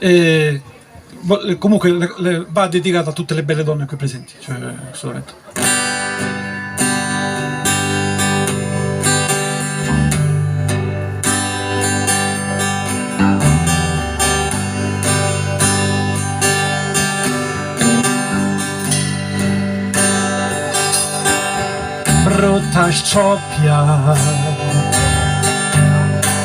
E comunque va dedicata a tutte le belle donne qui presenti, cioè, assolutamente. Brutta scioppia,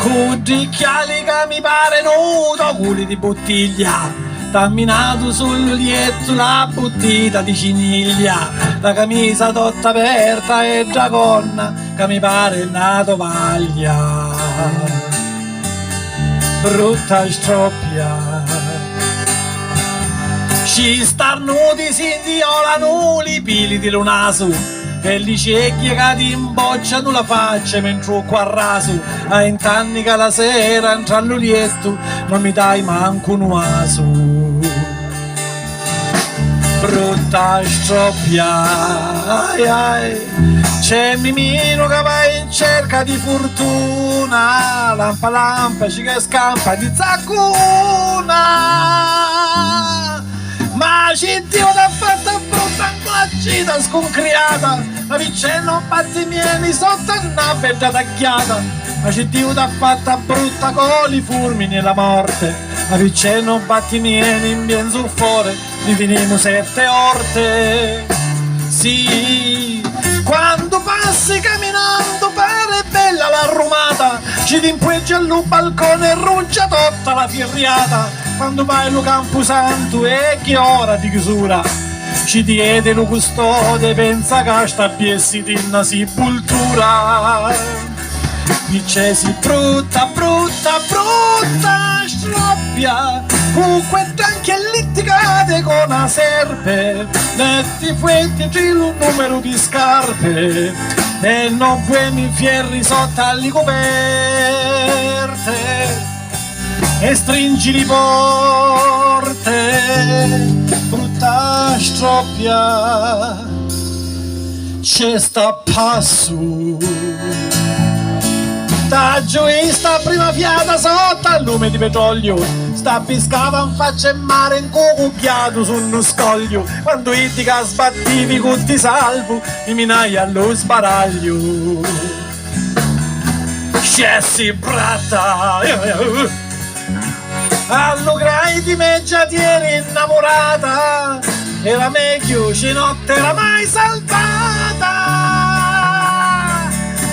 con ricchiali che mi pare nudo, culi di bottiglia, camminato sul lietto la bottita di ciniglia, la camicia tutta aperta e dragonna che mi pare una tovaglia. Brutta stroppia, ci starnuti si indiolano li pili di lunasu, e li cecchi che ti imbocciano la faccia mentre qua a raso, a intanni che la sera entra all'ulietto non mi dai manco un vaso. Brutta stroppia, ai ai, c'è Mimino che va in cerca di fortuna, lampa lampa ci che scampa di zaccuna, ma c'è Dio t'ha fatta brutta gita sconcriata, la vicenda non batti mieli sotto una bella tagliata, ma c'è Dio t'ha fatta brutta con i fulmini e la morte, la vicenda non batti mieli in bien zuffore, ne finimo 7 orte. Sì, quando passi camminando pare bella la rumata, ci t'impueggi al balcone e ruggia tutta la firriata, quando vai al Camposanto e che ora di chiusura, ci diede lo custode, pensa che sta piessi di una sepoltura. Dicesi brutta, brutta, brutta stroppia, comunque anche litigate con una serpe, metti fuetti un numero di scarpe, e non vuoi mi fierri sotto alle coperte, e stringi le porte. Brutta stroppia, c'è sta passo, sta gioista prima fiata sotto al lume di petrolio, sta piscava in faccia e mare in cucchiato su uno scoglio, quando indica sbattivi con ti salvo mi minai allo sbaraglio. Scessi brata, all'ugrai di me già ti eri innamorata, era meglio se non t'era mai salvata,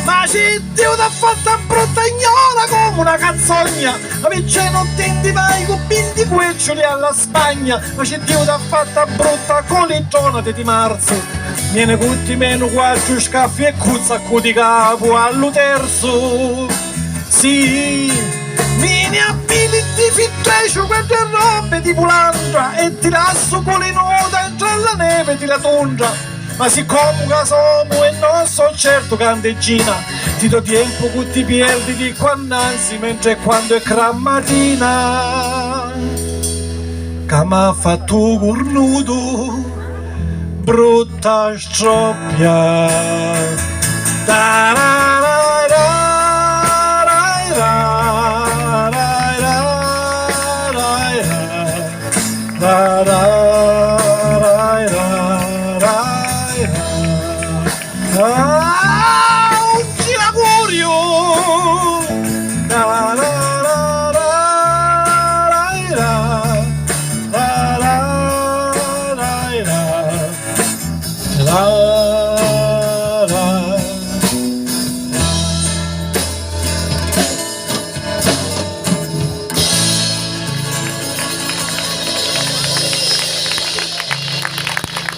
ma se Dio t'ha fatta brutta ignora come una cazzogna, ma perché non tendi mai con 20 cueccioli alla Spagna, ma se Dio t'ha fatta brutta con le giornate di marzo, viene tutti meno 4 scaffi e cuzza di capo allo terzo. Sì, vieni a pili di fittecio quelle robe di pulandra e ti lascio con le nuda entra alla neve di la tundra, ma siccome che sono e non so certo candeggina, ti do tempo che ti perdi di qua innanzi mentre quando è crammatina che m'ha fatto cornuto. Brutta stroppia, un giracurio, la